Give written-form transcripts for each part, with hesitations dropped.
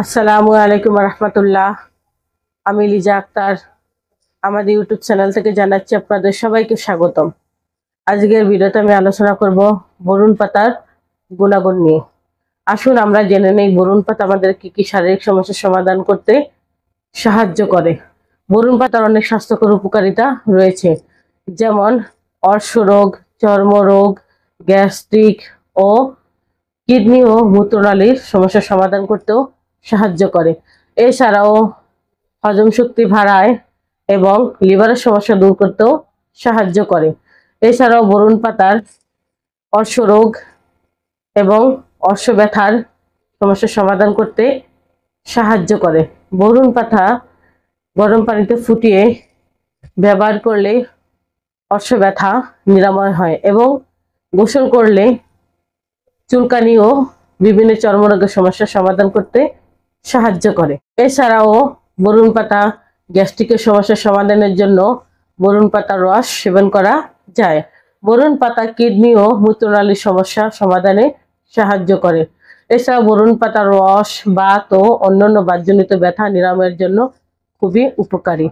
আসসালামু আলাইকুম রহমতুল্লাহ। আমি লিজা আক্তার আমাদের ইউটিউব চ্যানেল থেকে জানাচ্ছি আপনাদের সবাইকে স্বাগতম। আজকের ভিডিওতে আমি আলোচনা করব বরুণ পাতার গুণাগুণ নিয়ে। আসুন আমরা জেনে নেই বরুণ পাতা আমাদের কি কি শারীরিক সমস্যার সমাধান করতে সাহায্য করে। বরুণ পাতার অনেক স্বাস্থ্যকর উপকারিতা রয়েছে, যেমন অর্শরোগ, চর্মরোগ, গ্যাস্ট্রিক ও কিডনি ও মূত্রনালীর সমস্যার সমাধান করতেও সাহায্য করে। এছাড়াও হজম শক্তি বাড়ায় এবং লিভারের সমস্যা দূর করতেও সাহায্য করে। এছাড়াও বরুণ পাতার অর্শরোগ এবং অর্শ ব্যথার সমস্যার সমাধান করতে সাহায্য করে। বরুণ পাতা গরম পানিতে ফুটিয়ে ব্যবহার করলে অর্শ ব্যথা নিরাময় হয় এবং গোসল করলে চুলকানি ও বিভিন্ন চর্মরোগের সমস্যার সমাধান করতে সাহায্য করে। এছাড়াও বরুণ পাতা গ্যাস্ট্রিকের সমস্যার সমাধানের জন্য বরুণ পাতার রস সেবন করা যায়। বরুণ পাতা কিডনি ও মূত্রনালীর সমস্যা সমাধানে সাহায্য করে। এছাড়াও বরুণ পাতার রস বাত ও অন্যান্য বাতজনিত ব্যথা নিরাময়ের জন্য খুবই উপকারী।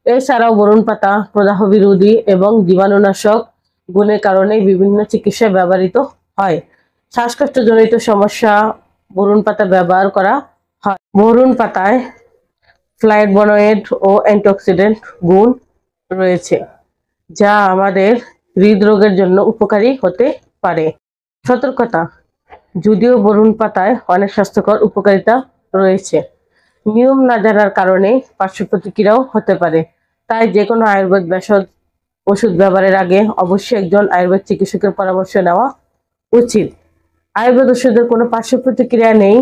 এছাড়াও বরুণ পাতা প্রদাহ বিরোধী এবং জীবাণুনাশক গুণের কারণে বিভিন্ন চিকিৎসায় ব্যবহৃত হয়। শ্বাসকষ্টজনিত সমস্যা বরুণ পাতা ব্যবহার করা হয়। বরুণ পাতায় ফ্লাভোনয়েড ও অ্যান্টিঅক্সিডেন্ট গুণ রয়েছে, যা আমাদের হৃদরোগের জন্য উপকারী হতে পারে। সতর্কতা: যদিও বরুণ পাতায় অনেক স্বাস্থ্যকর উপকারিতা রয়েছে, নিয়ম না জানার কারণে পার্শ্ব প্রতিক্রিয়াও হতে পারে। তাই যে কোনো আয়ুর্বেদ ভেষজ ওষুধ ব্যবহারের আগে অবশ্যই একজন আয়ুর্বেদ চিকিৎসকের পরামর্শ নেওয়া উচিত। আয়ুর্বেদ ওষুধের কোনো পার্শ্ব প্রতিক্রিয়া নেই।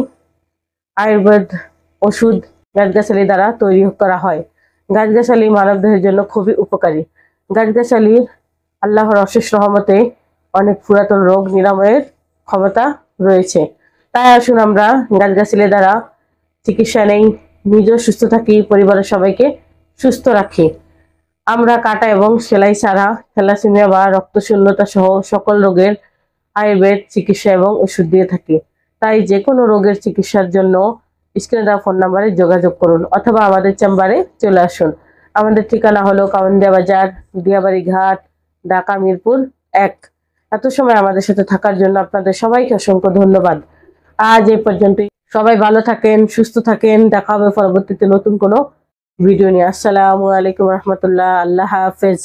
আয়ুর্বেদ ওষুধ গাছগাছালি দ্বারা তৈরি করা হয়। গাছগাছালি মানবদেহের জন্য খুবই উপকারী। গাছগাছালির আল্লাহর অশেষ রহমতে অনেক পুরাতন রোগ নিরাময়ের ক্ষমতা রয়েছে। তাই আসুন আমরা গাছগাছালি দ্বারা চিকিৎসা নেই, নিজেও সুস্থ থাকি, পরিবারের সবাইকে সুস্থ রাখি। আমরা কাটা এবং সেলাই ছাড়া থ্যালাসেমিয়া বা রক্তশূন্যতা সহ সকল রোগের আয়ুর্বেদ চিকিৎসা এবং ওষুধ দিয়ে থাকি। তাই যে কোনো রোগের চিকিৎসার জন্য স্ক্রিনে দেওয়া ফোন নাম্বারে যোগাযোগ করুন অথবা আমাদের চেম্বারে চলে আসুন। আমাদের ঠিকানা হলো কাউন্দিয়া বাজার, দিয়াবাড়ি ঘাট, ঢাকা মিরপুর 1। এত সময় আমাদের সাথে থাকার জন্য আপনাদের সবাইকে অসংখ্য ধন্যবাদ। আজ এই পর্যন্তই। সবাই ভালো থাকেন, সুস্থ থাকেন। দেখা হবে পরবর্তীতে নতুন কোনো ভিডিও নিয়ে। আসসালামু আলাইকুম রহমতুল্লাহ। আল্লাহ হাফেজ।